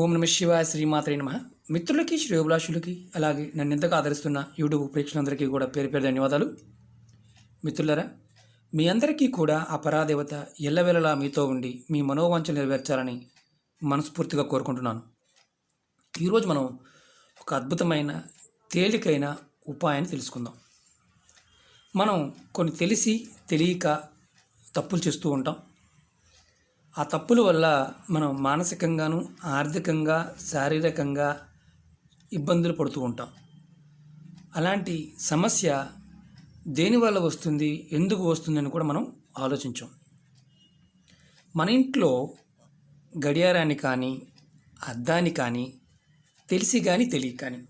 ఓం నమ శివాయ శ్రీమాత్రే నమ. మిత్రులకి, శ్రేయోభిలాషులకి, అలాగే నన్ను ఎంతగా ఆదరిస్తున్న యూట్యూబ్ ప్రేక్షకులందరికీ కూడా పేరు పేరు ధన్యవాదాలు. మిత్రులరా, మీ అందరికీ కూడా ఆ పరాదేవత ఎల్లవేళలా మీతో ఉండి మీ మనోవాంఛలు నెరవేర్చాలని మనస్ఫూర్తిగా కోరుకుంటున్నాను. ఈరోజు మనం ఒక అద్భుతమైన తేలికైన ఉపాయాన్ని తెలుసుకుందాం. మనం కొన్ని తెలిసి తెలియక తప్పులు చేస్తూ ఉంటాం. ఆ తప్పుల వల్ల మనం మానసికంగాను, ఆర్థికంగా, శారీరకంగా ఇబ్బందులు పడుతూ ఉంటాం. అలాంటి సమస్య దేనివల్ల వస్తుంది, ఎందుకు వస్తుందని కూడా మనం ఆలోచించాం. మన ఇంట్లో గడియారాన్ని కానీ, అద్దాన్ని కానీ తెలిసి కానీ తెలియక కానీ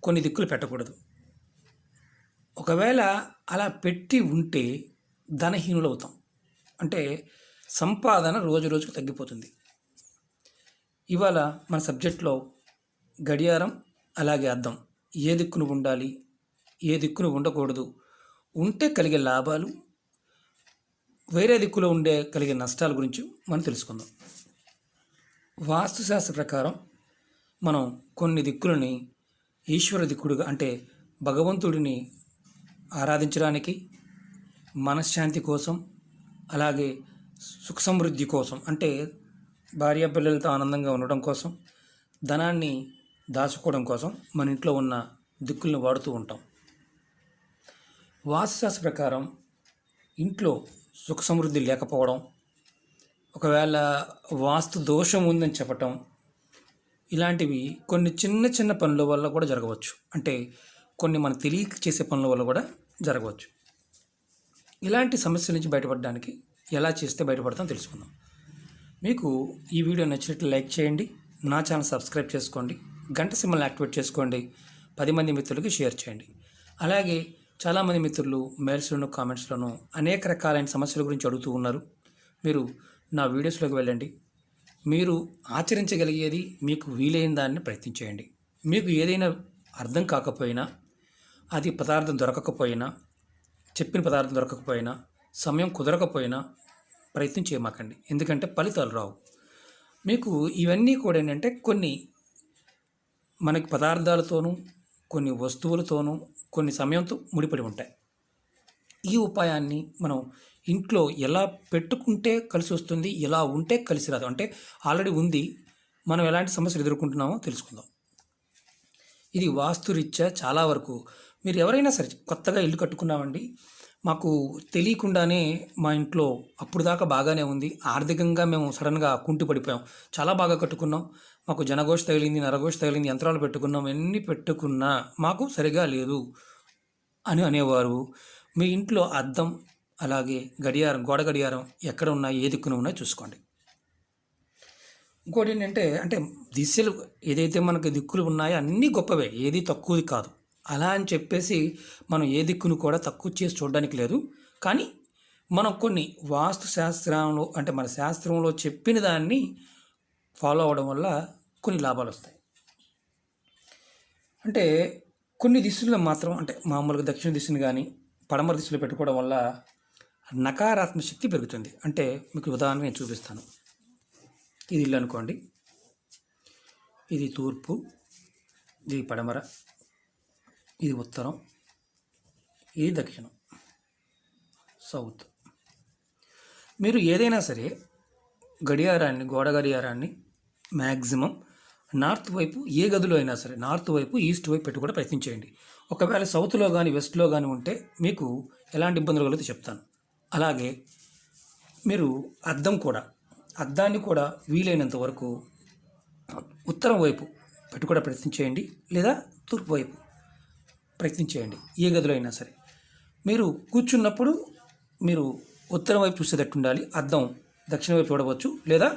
కొన్ని దిక్కులు పెట్టకూడదు. ఒకవేళ అలా పెట్టి ఉంటే ధనహీనులు అవుతాం. అంటే సంపాదన రోజు రోజుకు తగ్గిపోతుంది. ఇవాళ మన సబ్జెక్ట్లో గడియారం అలాగే అద్దం ఏ దిక్కును ఉండాలి, ఏ దిక్కును ఉండకూడదు, ఉంటే కలిగే లాభాలు, వేరే దిక్కులో ఉండే కలిగే నష్టాల గురించి మనం తెలుసుకుందాం. వాస్తుశాస్త్ర ప్రకారం మనం కొన్ని దిక్కులని ఈశ్వర దిక్కుడుగా, అంటే భగవంతుడిని ఆరాధించడానికి, మనశ్శాంతి కోసం, అలాగే సుఖ సమృద్ధి కోసం, అంటే భార్యాపిల్లలతో ఆనందంగా ఉండడం కోసం, ధనాన్ని దాచుకోవడం కోసం మన ఇంట్లో ఉన్న దిక్కులను వాడుతూ ఉంటాం. వాస్తుశాస్త్ర ప్రకారం ఇంట్లో సుఖ సమృద్ధి లేకపోవడం, ఒకవేళ వాస్తు దోషం ఉందని చెప్పటం, ఇలాంటివి కొన్ని చిన్న చిన్న పనుల వల్ల కూడా జరగవచ్చు. అంటే కొన్ని మన తెలియక చేసే పనుల వల్ల కూడా జరగవచ్చు. ఇలాంటి సమస్యల నుంచి బయటపడడానికి ఎలా చేస్తే బయటపడతామో తెలుసుకుందాం. మీకు ఈ వీడియో నచ్చినట్లు లైక్ చేయండి, నా ఛానల్ సబ్స్క్రైబ్ చేసుకోండి, గంట సింబల్ని యాక్టివేట్ చేసుకోండి, 10 మంది మిత్రులకి షేర్ చేయండి. అలాగే చాలామంది మిత్రులు మెయిల్స్లోనూ, కామెంట్స్లోనూ అనేక రకాలైన సమస్యల గురించి అడుగుతూ ఉన్నారు. మీరు నా వీడియోస్లోకి వెళ్ళండి. మీరు ఆచరించగలిగేది, మీకు వీలైన దాన్ని ప్రయత్నించేయండి. మీకు ఏదైనా అర్థం కాకపోయినా, అది పదార్థం దొరకకపోయినా, చెప్పిన పదార్థం దొరకకపోయినా, సమయం కుదరకపోయినా ప్రయత్నం చేయమాకండి. ఎందుకంటే ఫలితాలు రావు. మీకు ఇవన్నీ కూడా ఏంటంటే కొన్ని మనకి పదార్థాలతోనూ, కొన్ని వస్తువులతోనూ, కొన్ని సమయంతో ముడిపడి ఉంటాయి. ఈ ఉపాయాన్ని మనం ఇంట్లో ఎలా పెట్టుకుంటే కలిసి వస్తుంది, ఎలా ఉంటే కలిసి రాదు, అంటే ఆల్రెడీ ఉంది, మనం ఎలాంటి సమస్యలు ఎదుర్కొంటున్నామో తెలుసుకుందాం. ఇది వాస్తురీత్యా చాలా వరకు మీరు ఎవరైనా సరే కొత్తగా ఇల్లు కట్టుకున్నామండి, మాకు తెలియకుండానే మా ఇంట్లో అప్పుడు దాకా బాగానే ఉంది, ఆర్థికంగా మేము సడన్గా కుంటి పడిపోయాం, చాలా బాగా కట్టుకున్నాం, మాకు జనఘోష తగిలింది, నరఘోష తగిలింది, యంత్రాలు పెట్టుకున్నాం, ఎన్ని పెట్టుకున్నా మాకు సరిగా లేదు అని అనేవారు. మీ ఇంట్లో అద్దం అలాగే గడియారం, గోడ గడియారం ఎక్కడ ఉన్నాయి, ఏ దిక్కున ఉన్నాయో చూసుకోండి. ఇంకోటి ఏంటంటే, అంటే దిశలు ఏదైతే మనకు దిక్కులు ఉన్నాయో అన్నీ గొప్పవే, ఏది తక్కువది కాదు. అలా అని చెప్పేసి మనం ఏ దిక్కును కూడా తక్కువ చేసి చూడడానికి లేదు. కానీ మనం కొన్ని వాస్తు శాస్త్రంలో, అంటే మన శాస్త్రంలో చెప్పిన దాన్ని ఫాలో అవ్వడం వల్ల కొన్ని లాభాలు వస్తాయి. అంటే కొన్ని దిశల్లో మాత్రం, అంటే మామూలుగా దక్షిణ దిశను కానీ పడమర దిశలో పెట్టుకోవడం వల్ల నకారాత్మక శక్తి పెరుగుతుంది. అంటే మీకు ఉదాహరణ నేను చూపిస్తాను. ఇది ఇల్లు అనుకోండి, ఇది తూర్పు, ఇది పడమర, ఇది ఉత్తరం, ఇది దక్షిణం, సౌత్. మీరు ఏదైనా సరే గడియారాన్ని, గోడ గడియారాన్ని మ్యాక్సిమం నార్త్ వైపు, ఏ గదిలో అయినా సరే నార్త్ వైపు, ఈస్ట్ వైపు పెట్టుకోవడం ప్రయత్నించేయండి. ఒకవేళ సౌత్లో కానీ వెస్ట్లో కానీ ఉంటే మీకు ఎలాంటి ఇబ్బందులు కలుగుతాయో చెప్తాను. అలాగే మీరు అద్దాన్ని కూడా వీలైనంత వరకు ఉత్తరం వైపు పెట్టుకోవడం ప్రయత్నించేయండి, లేదా తూర్పు వైపు ప్రయత్నించేయండి. ఏ గదిలో అయినా సరే మీరు కూర్చున్నప్పుడు మీరు ఉత్తరం వైపు చూసేటట్టు ఉండాలి. అద్దం దక్షిణ వైపు చూడవచ్చు, లేదా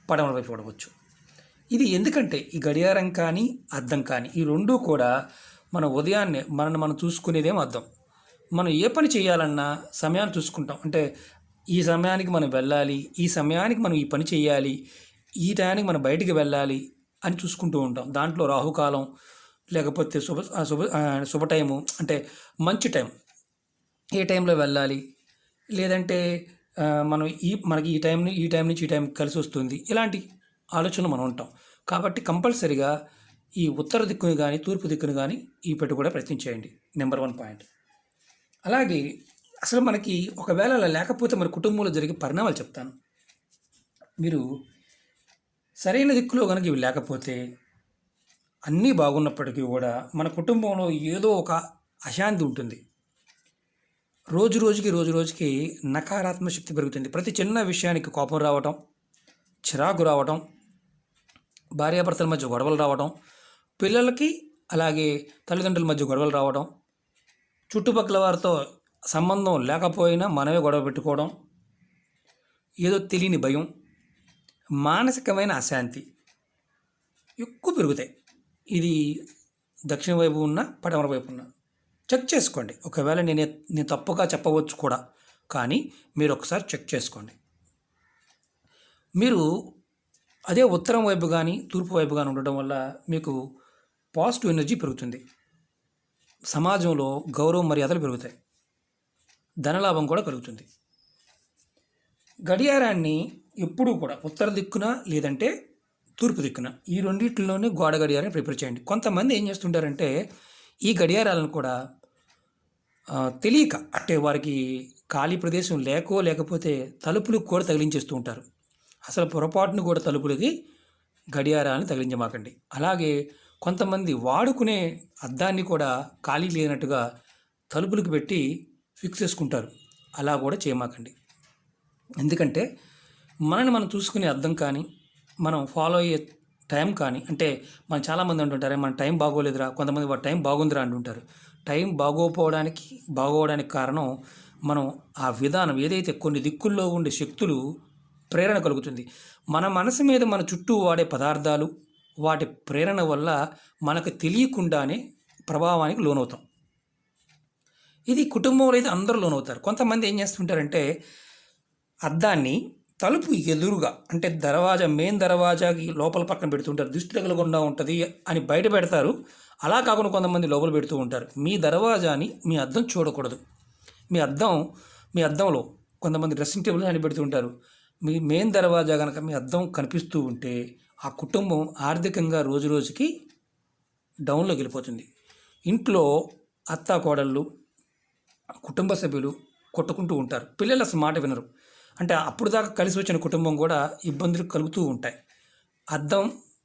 పడమర వైపు చూడవచ్చు. ఇది ఎందుకంటే ఈ గడియారం కానీ అద్దం కానీ ఈ రెండూ కూడా మన ఉదయాన్నే మనం చూసుకునేదేమో అద్దం. మనం ఏ పని చేయాలన్నా సమయాన్ని చూసుకుంటాం. అంటే ఈ సమయానికి మనం వెళ్ళాలి, ఈ సమయానికి మనం ఈ పని చేయాలి, ఈ టయానికి మనం బయటికి వెళ్ళాలి అని చూసుకుంటూ ఉంటాం. దాంట్లో రాహుకాలం, లేకపోతే శుభ టైము, అంటే మంచి టైం, ఏ టైంలో వెళ్ళాలి, లేదంటే మనం మనకి ఈ టైం నుంచి ఈ టైం కలిసి వస్తుంది, ఇలాంటి ఆలోచనలు మనం ఉంటాం. కాబట్టి కంపల్సరిగా ఈ ఉత్తర దిక్కుని కానీ తూర్పు దిక్కుని కానీ ఈ పెట్టుకోవడం ప్రయత్నం చేయండి. Number 1 point. అలాగే అసలు మనకి ఒకవేళ అలా లేకపోతే మన కుటుంబంలో జరిగే పరిణామాలు చెప్తాను. మీరు సరైన దిక్కులో కనుక ఇవి లేకపోతే అన్నీ బాగున్నప్పటికీ కూడా మన కుటుంబంలో ఏదో ఒక అశాంతి ఉంటుంది. రోజు రోజుకి నకారాత్మక శక్తి పెరుగుతుంది. ప్రతి చిన్న విషయానికి కోపం రావటం, చిరాకు రావటం, భార్యాభర్తల మధ్య గొడవలు రావటం, పిల్లలకి అలాగే తల్లిదండ్రుల మధ్య గొడవలు రావడం, చుట్టుపక్కల వారితో సంబంధం లేకపోయినా మనమే గొడవ పెట్టుకోవడం, ఏదో తెలియని భయం, మానసికమైన అశాంతి ఎక్కువ పెరుగుతాయి. ఇది దక్షిణ వైపు ఉన్న పడమర వైపు ఉన్న చెక్ చేసుకోండి. ఒకవేళ నేను తప్పుగా చెప్పవచ్చు కూడా, కానీ మీరు ఒకసారి చెక్ చేసుకోండి. మీరు అదే ఉత్తరం వైపు కానీ తూర్పు వైపు కానీ ఉండడం వల్ల మీకు పాజిటివ్ ఎనర్జీ పెరుగుతుంది. సమాజంలో గౌరవ మర్యాదలు పెరుగుతాయి. ధనలాభం కూడా కలుగుతుంది. గడియారాన్ని ఎప్పుడూ కూడా ఉత్తర దిక్కున లేదంటే తూర్పు దిక్కున ఈ రెండింటిలోనే గోడ గడియారాన్ని ప్రిపేర్ చేయండి. కొంతమంది ఏం చేస్తుంటారంటే ఈ గడియారాలను కూడా తెలియక అంటే వారికి ఖాళీ ప్రదేశం లేకపోతే తలుపులకు కూడా తగిలించేస్తూ ఉంటారు. అసలు పొరపాటును కూడా తలుపులకి గడియారాలను తగిలించమాకండి. అలాగే కొంతమంది వాడుకునే అద్దాన్ని కూడా ఖాళీ లేనట్టుగా తలుపులకు పెట్టి ఫిక్స్ చేసుకుంటారు. అలా కూడా చేయమాకండి. ఎందుకంటే మనని మనం చూసుకునే అద్దం కానీ మనం ఫాలో అయ్యే టైం కానీ అంటే మనం చాలామంది అంటుంటారే మన టైం బాగోలేదురా, కొంతమంది వాడు టైం బాగుందిరా అంటుంటారు. టైం బాగోవడానికి కారణం మనం ఆ విధానం ఏదైతే కొన్ని దిక్కుల్లో ఉండే శక్తులు ప్రేరణ కలుగుతుంది. మన మనసు మీద మన చుట్టూ వాడే పదార్థాలు వాటి ప్రేరణ వల్ల మనకు తెలియకుండానే ప్రభావానికి లోనవుతాం. ఇది కుటుంబంలో అయితే అందరూ లోనవుతారు. కొంతమంది ఏం చేస్తుంటారంటే అద్దాన్ని తలుపు ఎదురుగా అంటే మెయిన్ దర్వాజాకి లోపల పక్కన పెడుతుంటారు. దృష్టి తగలకుండా ఉంటుంది అని బయట పెడతారు. అలా కాకుండా కొంతమంది లోపల పెడుతూ ఉంటారు. మీ దర్వాజాని మీ అద్దం చూడకూడదు. మీ అద్దంలో కొంతమంది డ్రెస్సింగ్ టేబుల్ అని పెడుతూ ఉంటారు. మీ మెయిన్ దర్వాజా కనుక మీ అద్దం కనిపిస్తూ ఉంటే ఆ కుటుంబం ఆర్థికంగా రోజుకి డౌన్లోకి వెళ్ళిపోతుంది. ఇంట్లో అత్త కోడళ్ళు కుటుంబ సభ్యులు కొట్టుకుంటూ ఉంటారు. పిల్లలు అసలు మాట వినరు. అంటే అప్పుడు దాకా కలిసి వచ్చిన కుటుంబం కూడా ఇబ్బందులు కలుగుతూ ఉంటాయి.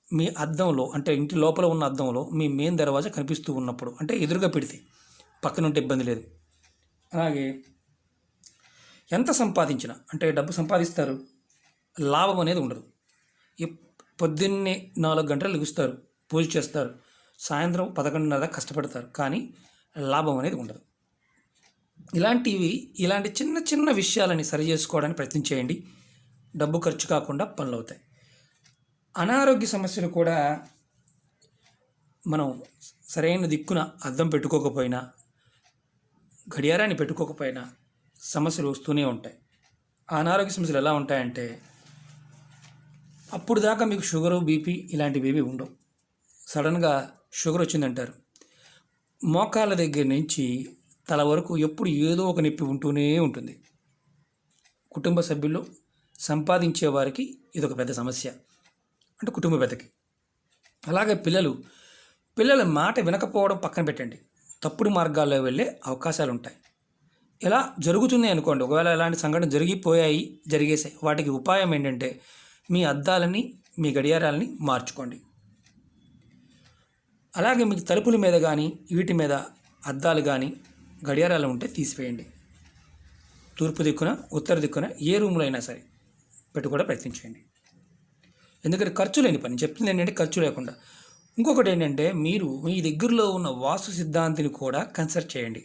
మీ అద్దంలో అంటే ఇంటి లోపల ఉన్న అద్దంలో మీ మెయిన్ దర్వాజా కనిపిస్తూ ఉన్నప్పుడు అంటే ఎదురుగా పెడితే పక్కన ఉంటే ఇబ్బంది లేదు. అలాగే ఎంత సంపాదించినా అంటే డబ్బు సంపాదిస్తారు, లాభం అనేది ఉండదు. పొద్దున్నే 4 గంటలు లెగుస్తారు, పూజ చేస్తారు, సాయంత్రం 11:30 కష్టపడతారు, కానీ లాభం అనేది ఉండదు. ఇలాంటి చిన్న చిన్న విషయాలని సరి చేసుకోవడానికి ప్రయత్నం చేయండి. డబ్బు ఖర్చు కాకుండా పనులు అవుతాయి. అనారోగ్య సమస్యలు కూడా మనం సరైన దిక్కున అద్దం పెట్టుకోకపోయినా గడియారాన్ని పెట్టుకోకపోయినా సమస్యలు వస్తూనే ఉంటాయి. ఆ అనారోగ్య సమస్యలు ఎలా ఉంటాయంటే అప్పుడు దాకా మీకు షుగరు బీపీ ఇలాంటివి ఏవి ఉండవు. సడన్గా షుగర్ వచ్చిందంటారు. మోకాళ్ళ దగ్గర నుంచి తల వరకు ఎప్పుడు ఏదో ఒక నొప్పి ఉంటూనే ఉంటుంది. కుటుంబ సభ్యులు సంపాదించే వారికి ఇదొక పెద్ద సమస్య అంటే కుటుంబ పెద్దకి. అలాగే పిల్లల మాట వినకపోవడం పక్కన పెట్టండి, తప్పుడు మార్గాల్లో వెళ్ళే అవకాశాలు ఉంటాయి. ఇలా జరుగుతున్నాయి అనుకోండి, ఒకవేళ ఇలాంటి సంఘటన జరిగేసాయి, వాటికి ఉపాయం ఏంటంటే మీ అద్దాలని మీ గడియారాలని మార్చుకోండి. అలాగే మీకు తలుపుల మీద కానీ వీటి మీద అద్దాలు కానీ గడియారాలు ఉంటే తీసివేయండి. తూర్పు దిక్కున ఉత్తర దిక్కున ఏ రూమ్లో అయినా సరే పెట్టుకోవడం ప్రయత్నించండి. ఎందుకంటే ఖర్చు లేని పని చెప్తుంది ఏంటంటే ఖర్చు లేకుండా. ఇంకొకటి ఏంటంటే మీరు మీ దగ్గరలో ఉన్న వాస్తు సిద్ధాంతిని కూడా కన్సల్ట్ చేయండి.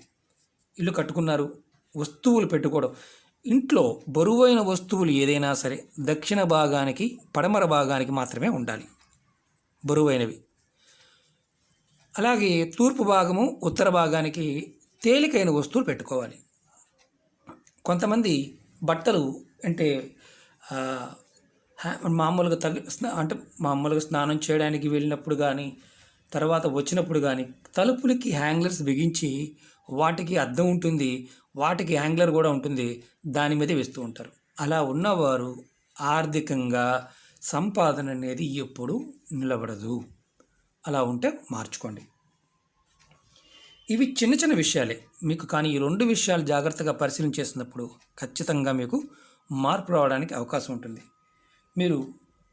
ఇల్లు కట్టుకున్నారు, వస్తువులు పెట్టుకోవడం, ఇంట్లో బరువైన వస్తువులు ఏదైనా సరే దక్షిణ భాగానికి పడమర భాగానికి మాత్రమే ఉండాలి బరువైనవి. అలాగే తూర్పు భాగము ఉత్తర భాగానికి తేలికైన వస్తువులు పెట్టుకోవాలి. కొంతమంది బట్టలు అంటే మామూలుగా స్నానం చేయడానికి వెళ్ళినప్పుడు కానీ తర్వాత వచ్చినప్పుడు కానీ తలుపులకి హ్యాంగ్లర్స్ బిగించి వాటికి అద్దం ఉంటుంది, వాటికి హ్యాంగ్లర్ కూడా ఉంటుంది, దాని మీద వేస్తూ ఉంటారు. అలా ఉన్నవారు ఆర్థికంగా సంపాదన అనేది ఎప్పుడూ నిలబడదు. అలా ఉంటే మార్చుకోండి. ఇవి చిన్న చిన్న విషయాలే మీకు, కానీ ఈ 2 విషయాలు జాగ్రత్తగా పరిశీలన చేసినప్పుడు ఖచ్చితంగా మీకు మార్పు రావడానికి అవకాశం ఉంటుంది. మీరు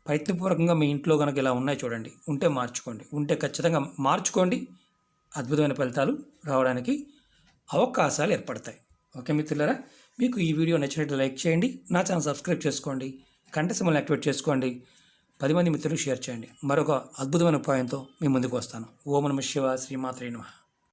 ప్రయత్నపూర్వకంగా మీ ఇంట్లో కనుక ఇలా ఉన్నాయి చూడండి, ఉంటే మార్చుకోండి. ఉంటే ఖచ్చితంగా మార్చుకోండి. అద్భుతమైన ఫలితాలు రావడానికి అవకాశాలు ఏర్పడతాయి. ఓకే మిత్రులారా, మీకు ఈ వీడియో నచ్చినట్టు లైక్ చేయండి, నా ఛానల్ సబ్స్క్రైబ్ చేసుకోండి, గంట సింబల్ని యాక్టివేట్ చేసుకోండి, 10 మంది మిత్రులకు షేర్ చేయండి. మరొక అద్భుతమైన ఉపాయంతో మీ ముందుకు వస్తాను. ఓం నమః శివాయ. శ్రీమాత్రే నమః.